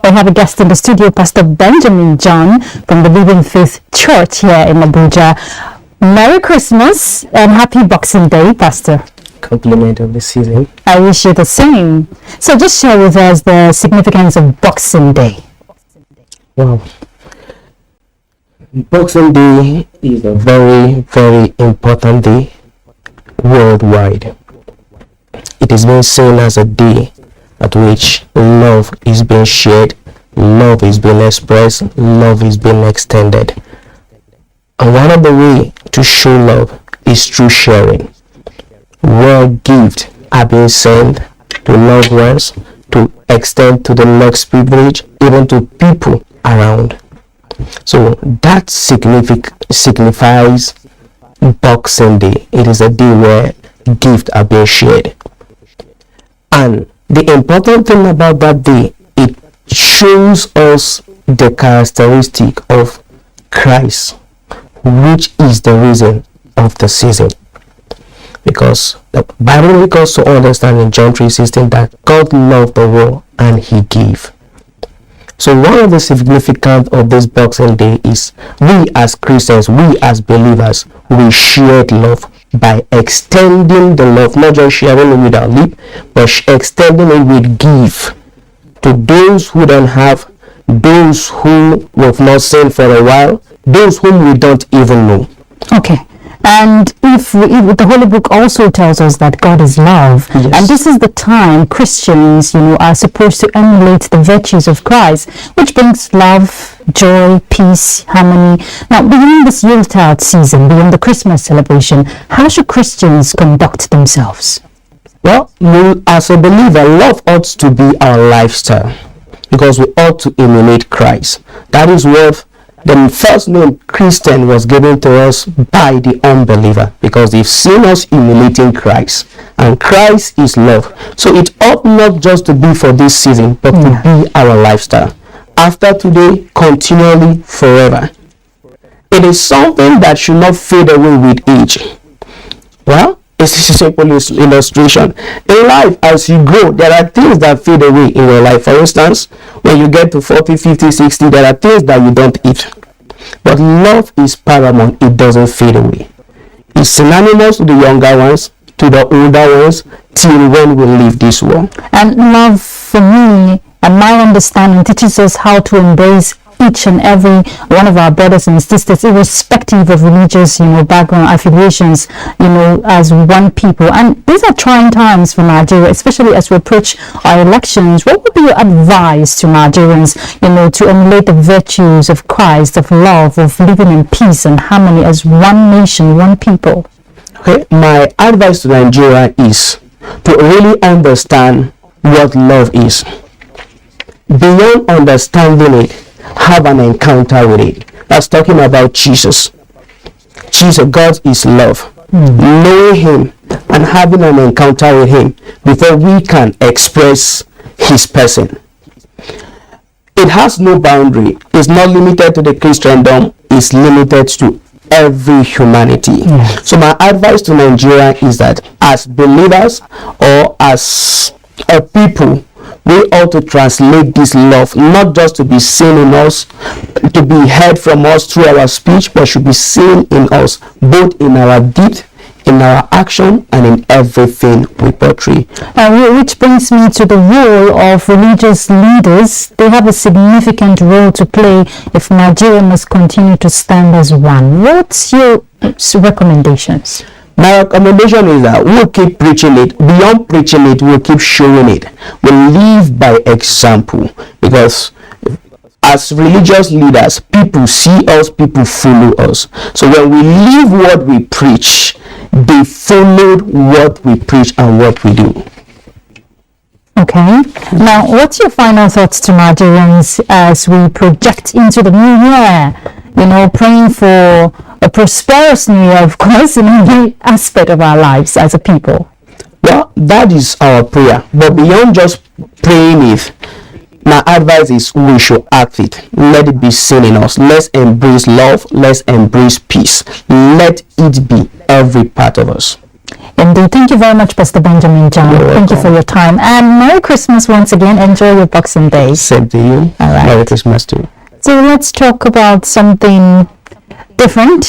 We have a guest in the studio, Pastor Benjamin John from the Living Faith Church here in Abuja. Merry Christmas and happy Boxing Day, Pastor. Compliment of the season. I wish you the same. So just share with us the significance of Boxing Day. Wow. Boxing Day is a very, very important day worldwide. It is being seen as a day at which love is being shared, love is being expressed, love is being extended. And one of the ways to show love is through sharing, where gifts are being sent to loved ones, to extend to the less privileged, even to people around. So that signifies Boxing Day. It is a day where gifts are being shared. And the important thing about that day, it shows us the characteristic of Christ, which is the reason of the season. Because the Bible makes us to understand in John 3:16 that God loved the world and He gave. So one of the significance of this Boxing Day is we as Christians, we as believers, we shared love by extending the love, not just sharing it with our lip, but extending it with give to those who don't have, those who we've not seen for a while, those whom we don't even know. Okay. And if the Holy Book also tells us that God is love, yes. And this is the time Christians, are supposed to emulate the virtues of Christ, which brings love, joy, peace, harmony. Now, beyond this Yuletide season, beyond the Christmas celebration, how should Christians conduct themselves? Well, as a believer, love ought to be our lifestyle, because we ought to emulate Christ. That is what the first name Christian was given to us by the unbeliever, because they've seen us emulating Christ, and Christ is love. So it ought not just to be for this season, but to be our lifestyle. After today, continually, forever. It is something that should not fade away with age. Well, it's a simple illustration. In life, as you grow, there are things that fade away in your life. For instance, when you get to 40, 50, 60, there are things that you don't eat. But love is paramount. It doesn't fade away. It's synonymous to the younger ones, to the older ones, till when we leave this world. And love, for me, and my understanding, teaches us how to embrace each and every one of our brothers and sisters, irrespective of religious, background, affiliations, as one people. And these are trying times for Nigeria, especially as we approach our elections. What would be your advice to Nigerians, to emulate the virtues of Christ, of love, of living in peace and harmony as one nation, one people? Okay, my advice to Nigeria is to really understand what love is. Beyond understanding it, have an encounter with it. That's talking about Jesus. Jesus, God is love. Knowing Him and having an encounter with Him before we can express His person. It has no boundary. It's not limited to the Christendom. It's limited to every humanity. So my advice to Nigeria is that as believers or as a people, we ought to translate this love not just to be seen in us, to be heard from us through our speech, but should be seen in us, both in our deed, in our action, and in everything we portray. Which brings me to the role of religious leaders. They have a significant role to play if Nigeria must continue to stand as one. What's your recommendations? My recommendation is that we'll keep preaching it. Beyond preaching it, we'll keep showing it. We'll live by example, because as religious leaders, people see us, people follow us. So when we live what we preach, they followed what we preach and what we do. Okay. Now, what's your final thoughts to Nigerians as we project into the new year? Praying for a prosperous new year, of course, in every aspect of our lives as a people. Well, that is our prayer. But beyond just praying it, my advice is we should act it. Let it be seen in us. Let's embrace love. Let's embrace peace. Let it be every part of us. Indeed. Thank you very much, Pastor Benjamin John. Thank you for your time. And Merry Christmas once again. Enjoy your Boxing Day. Same to you. All right. Merry Christmas to you. So let's talk about something different.